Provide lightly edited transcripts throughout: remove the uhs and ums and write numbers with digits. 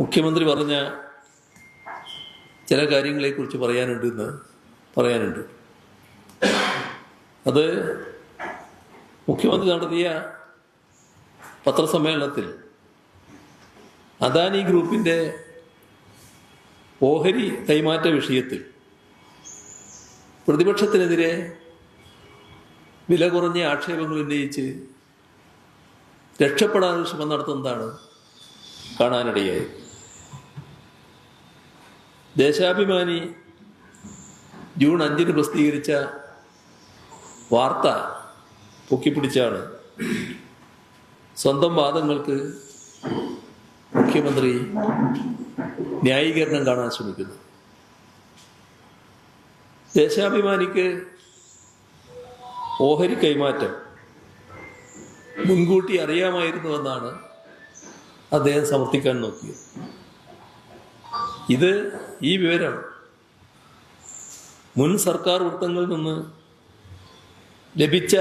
മുഖ്യമന്ത്രി പറഞ്ഞ ചില കാര്യങ്ങളെക്കുറിച്ച് പറയാനുണ്ട്. അത് മുഖ്യമന്ത്രി നടത്തിയ പത്രസമ്മേളനത്തിൽ അദാനി ഗ്രൂപ്പിൻ്റെ ഓഹരി കൈമാറ്റ വിഷയത്തിൽ പ്രതിപക്ഷത്തിനെതിരെ വില കുറഞ്ഞ ആക്ഷേപങ്ങൾ ഉന്നയിച്ച് രക്ഷപ്പെടാൻ ശ്രമം നടത്തുന്നതാണ് കാണാനിടയായത്. ദേശാഭിമാനി ജൂൺ 5 പ്രസിദ്ധീകരിച്ച വാർത്ത പൊക്കിപ്പിടിച്ചാണ് സ്വന്തം വാദങ്ങൾക്ക് മുഖ്യമന്ത്രി ന്യായീകരണം കാണാൻ ശ്രമിക്കുന്നത്. ദേശാഭിമാനിക്ക് ഓഹരി കൈമാറ്റം മുൻകൂട്ടി അറിയാമായിരുന്നുവെന്നാണ് അദ്ദേഹം സമർത്ഥിക്കാൻ നോക്കിയത്. ഈ വിവരം മുൻ സർക്കാർ വൃത്തങ്ങളിൽ നിന്ന് ലഭിച്ച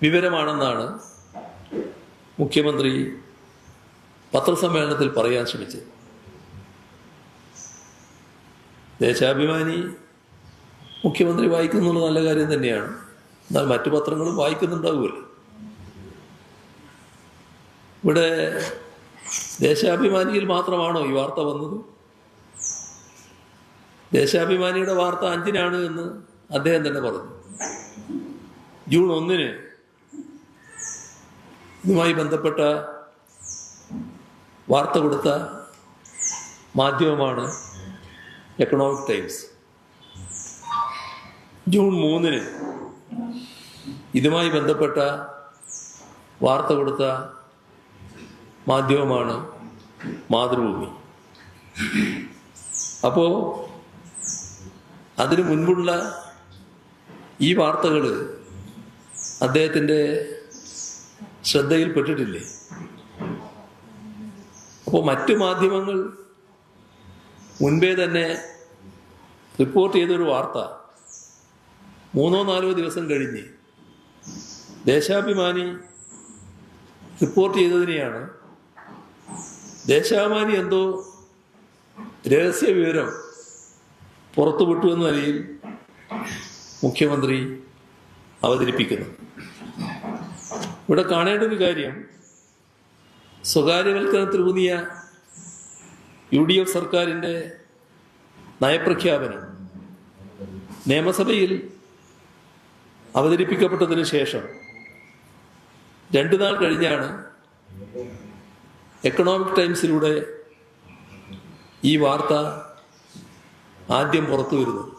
വിവരമാണെന്നാണ് മുഖ്യമന്ത്രി പത്രസമ്മേളനത്തിൽ പറയാൻ ശ്രമിച്ചത്. ദേശാഭിമാനി മുഖ്യമന്ത്രി വായിക്കുന്നുള്ള നല്ല കാര്യം തന്നെയാണ്. എന്നാൽ മറ്റു പത്രങ്ങളും വായിക്കുന്നുണ്ടാവുമല്ലോ. ഇവിടെ ദേശാഭിമാനിയിൽ മാത്രമാണോ ഈ വാർത്ത വന്നത്? ദേശാഭിമാനിയുടെ വാർത്ത 5-നാണ് എന്ന് അദ്ദേഹം തന്നെ പറഞ്ഞു. ജൂൺ 1 ഇതുമായി ബന്ധപ്പെട്ട വാർത്ത കൊടുത്ത മാധ്യമമാണ് എക്കണോമിക് ടൈംസ്. ജൂൺ 3 ഇതുമായി ബന്ധപ്പെട്ട വാർത്ത കൊടുത്ത മാധ്യമമാണ് മാതൃഭൂമി. അപ്പോൾ അതിനു മുൻപുള്ള ഈ വാർത്തകൾ അദ്ദേഹത്തിൻ്റെ ശ്രദ്ധയിൽപ്പെട്ടിട്ടില്ലേ? അപ്പോൾ മറ്റു മാധ്യമങ്ങൾ മുൻപേ തന്നെ റിപ്പോർട്ട് ചെയ്തൊരു വാർത്ത 3-4 ദിവസം കഴിഞ്ഞ് ദേശാഭിമാനി റിപ്പോർട്ട് ചെയ്തതിനെയാണ് ദേശാഭിമാനി എന്തോ രഹസ്യ വിവരം പുറത്തുവിട്ടു എന്ന നിലയിൽ മുഖ്യമന്ത്രി അവതരിപ്പിക്കുന്നു. ഇവിടെ കാണേണ്ട ഒരു കാര്യം, സ്വകാര്യവൽക്കരണത്തിലൂന്നിയ UDF സർക്കാരിൻ്റെ നയപ്രഖ്യാപനം നിയമസഭയിൽ അവതരിപ്പിക്കപ്പെട്ടതിന് ശേഷം 2 നാൾ കഴിഞ്ഞാണ് എക്കണോമിക് ടൈംസിലൂടെ ഈ വാർത്ത ആദ്യം പുറത്തു വരുന്നത്.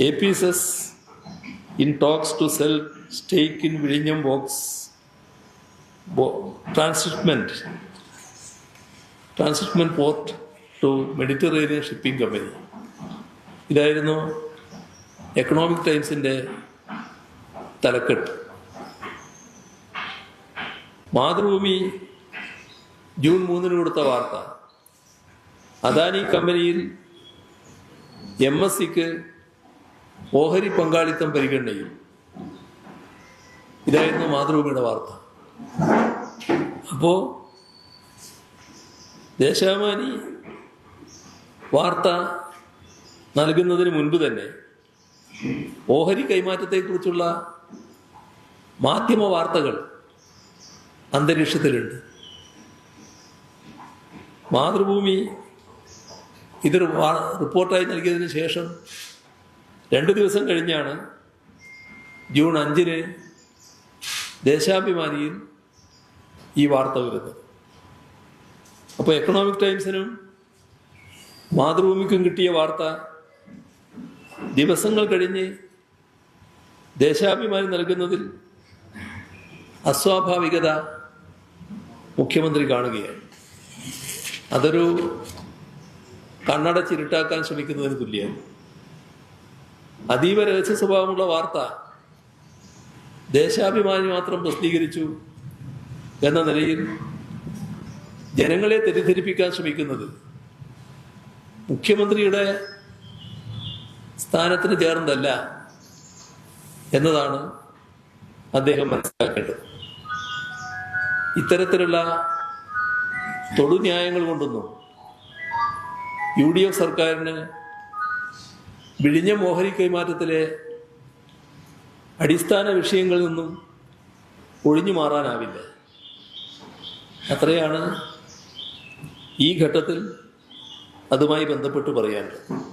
APSS in talks to sell stake in Vizhinjam transshipment port to Mediterranean Shipping Company. ഇതായിരുന്നു എക്കണോമിക് ടൈംസിൻ്റെ തലക്കെട്ട്. മാതൃഭൂമി ജൂൺ 3 കൊടുത്ത വാർത്ത അദാനി കമ്പനിയിൽ MSCക്ക് ഓഹരി പങ്കാളിത്തം പരിഗണനയിൽ. ഇതായിരുന്നു മാതൃഭൂമിയുടെ വാർത്ത. അപ്പോൾ ദേശാഭിമാനി വാർത്ത നൽകുന്നതിന് മുൻപ് തന്നെ ഓഹരി കൈമാറ്റത്തെക്കുറിച്ചുള്ള മാധ്യമ വാർത്തകൾ അന്തരീക്ഷത്തിലുണ്ട്. മാതൃഭൂമി ഇത് റിപ്പോർട്ടായി നൽകിയതിന് ശേഷം 2 ദിവസം കഴിഞ്ഞാണ് ജൂൺ 5 ദേശാഭിമാനിയിൽ ഈ വാർത്ത വരുന്നത്. അപ്പോൾ എക്കണോമിക് ടൈംസിനും മാതൃഭൂമിക്കും കിട്ടിയ വാർത്ത ദിവസങ്ങൾ കഴിഞ്ഞ് ദേശാഭിമാനി നൽകുന്നതിൽ അസ്വാഭാവികത മുഖ്യമന്ത്രി കാണുകയാണ്. അതൊരു കണ്ണടച്ചിരുട്ടാക്കാൻ ശ്രമിക്കുന്നതിന് തുല്യമാണ്. അതീവ രഹസ്യ സ്വഭാവമുള്ള വാർത്ത ദേശാഭിമാനി മാത്രം പ്രസിദ്ധീകരിച്ചു എന്ന നിലയിൽ ജനങ്ങളെ തെറ്റിദ്ധരിപ്പിക്കാൻ ശ്രമിക്കുന്നത് മുഖ്യമന്ത്രിയുടെ സ്ഥാനത്തിന് ചേർന്നതല്ല എന്നതാണ് അദ്ദേഹം മനസ്സിലാക്കേണ്ടത്. ഇത്തരത്തിലുള്ള തൊടുന്യായങ്ങൾ കൊണ്ടൊന്നും UDF സർക്കാരിന് വിഴിഞ്ഞം ഓഹരി കൈമാറ്റത്തിലെ അടിസ്ഥാന വിഷയങ്ങളിൽ നിന്നും ഒഴിഞ്ഞു മാറാനാവില്ല. അത്രയാണ് ഈ ഘട്ടത്തിൽ അതുമായി ബന്ധപ്പെട്ട് പറയാനുള്ളത്.